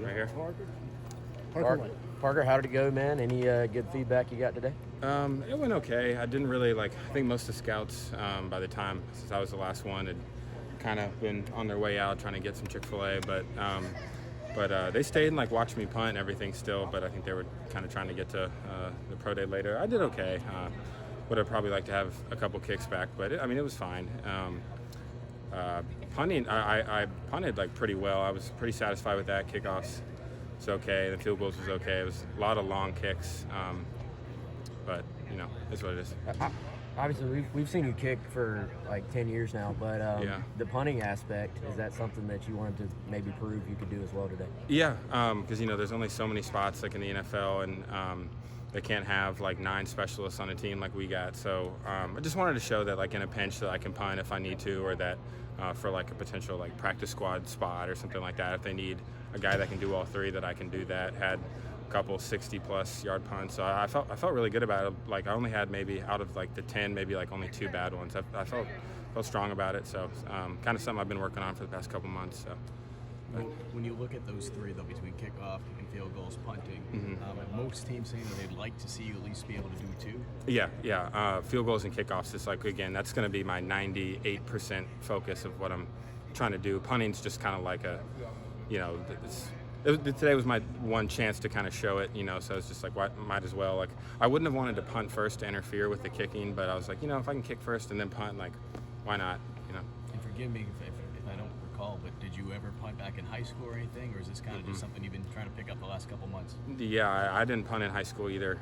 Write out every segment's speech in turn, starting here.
There you go. Right here. Parker, how did it go, man? Any good feedback you got today? It went okay. I didn't really I think most of the scouts, by the time, since I was the last one, had kind of been on their way out trying to get some Chick-fil-A, but they stayed and watched me punt and everything still, but I think they were kind of trying to get to the pro day later. I did okay. Would have probably liked to have a couple kicks back, but it was fine. Punting, I punted pretty well. I was pretty satisfied with that. Kickoffs was okay. The field goals was okay. It was a lot of long kicks, but it's what it is. Obviously, we've seen you kick for 10 years now, but the punting aspect, is that something that you wanted to maybe prove you could do as well today? Yeah, because there's only so many spots in the NFL, and they can't have 9 specialists on a team like we got. So I just wanted to show that in a pinch that I can punt if I need to, or that for a potential practice squad spot or something like that, if they need a guy that can do all 3, that I can do that. Had a couple 60+ yard punts, so I felt really good about it. I only had maybe out of the 10, maybe only 2 bad ones. I felt strong about it. So kind of something I've been working on for the past couple months. So. When you look at those 3, though, between kickoff, kicking field goals, punting, have most teams saying that they'd like to see you at least be able to do 2? Yeah. Field goals and kickoffs is again, that's going to be my 98% focus of what I'm trying to do. Punting's just kind of today was my one chance to kind of show it, so it's just might as well. I wouldn't have wanted to punt first to interfere with the kicking, but I was if I can kick first and then punt, why not, And forgive me if I don't recall, but did you ever punt back in high school or anything, or is this kind of just something you've been trying to pick up the last couple months? Yeah, I didn't punt in high school either.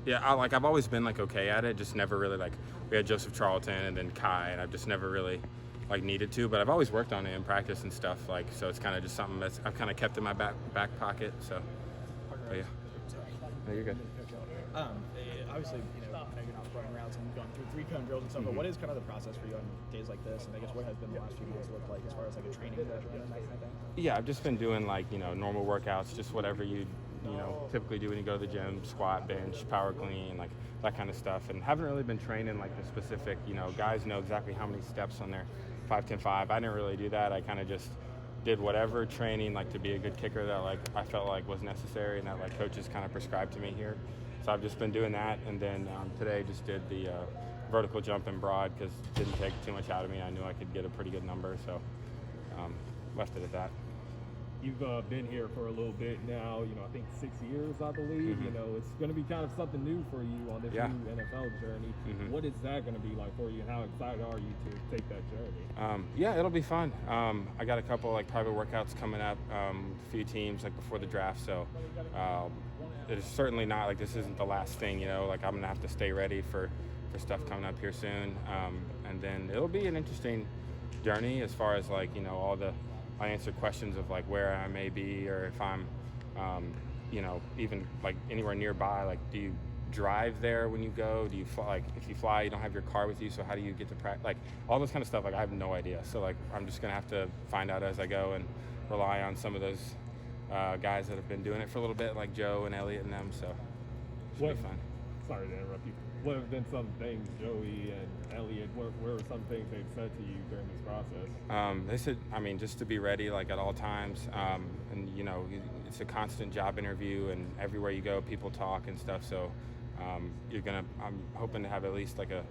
I've always been okay at it, just never really we had Joseph Charlton and then Kai, and I've just never really needed to, but I've always worked on it in practice and stuff, so it's kind of just something that's I've kind of kept in my back pocket. So, but yeah. No, you're good. Obviously, I know you're not running routes and going through 3-cone drills and stuff, but what is kind of the process for you on days like this? And I guess what has been the last few months look like as far as a training regimen and that kind of thing? Yeah, I've just been doing normal workouts, just whatever you typically do when you go to the gym, squat, bench, power clean, that kind of stuff, and haven't really been training the specific, guys know exactly how many steps on their 5-10-5. I didn't really do that. I kind of just did whatever training to be a good kicker that I felt was necessary and that coaches kind of prescribed to me here. So I've just been doing that, and then today just did the vertical jump and broad because it didn't take too much out of me. I knew I could get a pretty good number, so left it at that. You've been here for a little bit now, I think 6 years, I believe. It's going to be kind of something new for you on this new NFL journey. What is that going to be like for you, and how excited are you to take that journey? Yeah, it'll be fun. I got a couple private workouts coming up, a few teams before the draft, so it's certainly not this isn't the last thing, I'm going to have to stay ready for stuff coming up here soon. And then it'll be an interesting journey as far as all the I answer questions of where I may be, or if I'm, even anywhere nearby. Do you drive there when you go? Do you fly? If you fly, you don't have your car with you, so how do you get to practice? All this kind of stuff. I have no idea. So I'm just gonna have to find out as I go and rely on some of those guys that have been doing it for a little bit, like Joe and Elliot and them. So should be fun. Sorry to interrupt you. What have been some things, Joey and Elliot, where were some things they've said to you during this process? They said, just to be ready, at all times. And, it's a constant job interview, and everywhere you go, people talk and stuff. So I'm hoping to have at least a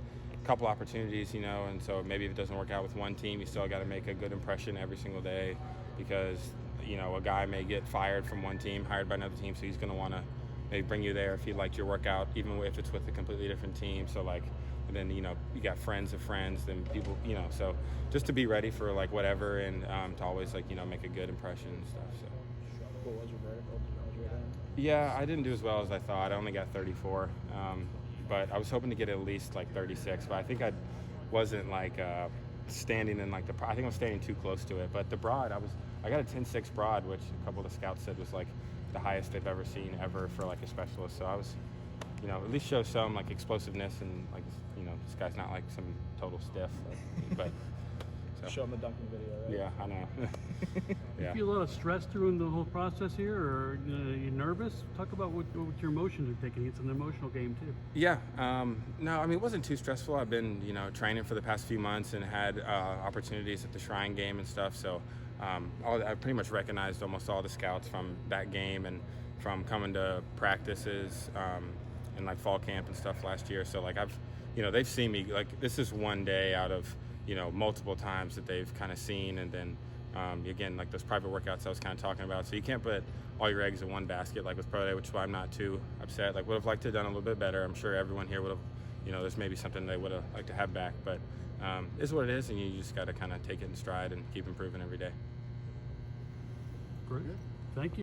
couple opportunities, and so maybe if it doesn't work out with one team, you still got to make a good impression every single day, because, a guy may get fired from one team, hired by another team, so he's going to want to maybe bring you there if he liked your workout, even if it's with a completely different team. So and then, you got friends of friends, then people, so just to be ready for whatever, and to always make a good impression and stuff. So. What was your vertical? Yeah, I didn't do as well as I thought. I only got 34, but I was hoping to get at least 36, but I think I wasn't standing in I think I was standing too close to it. But the broad, I got a 10.6 broad, which a couple of the scouts said was the highest they've ever seen ever for a specialist. So I was, at least show some explosiveness, and this guy's not some total stiff, but so. Show him the dunking video, right? Yeah, I know. Yeah. You feel a lot of stress during the whole process here, or you nervous? Talk about what your emotions are taking. It's an emotional game too. Yeah. No, it wasn't too stressful. I've been, training for the past few months and had opportunities at the Shrine game and stuff. So I pretty much recognized almost all the scouts from that game and from coming to practices and like fall camp and stuff last year. So like they've seen me, like this is one day out of, multiple times that they've kind of seen. And then again, like those private workouts I was kind of talking about. So you can't put all your eggs in one basket like with Pro Day, which is why I'm not too upset. Like would have liked to have done a little bit better. I'm sure everyone here would have, there's maybe something they would have liked to have back, but it's what it is, and you just got to kind of take it in stride and keep improving every day. Great. Thank you.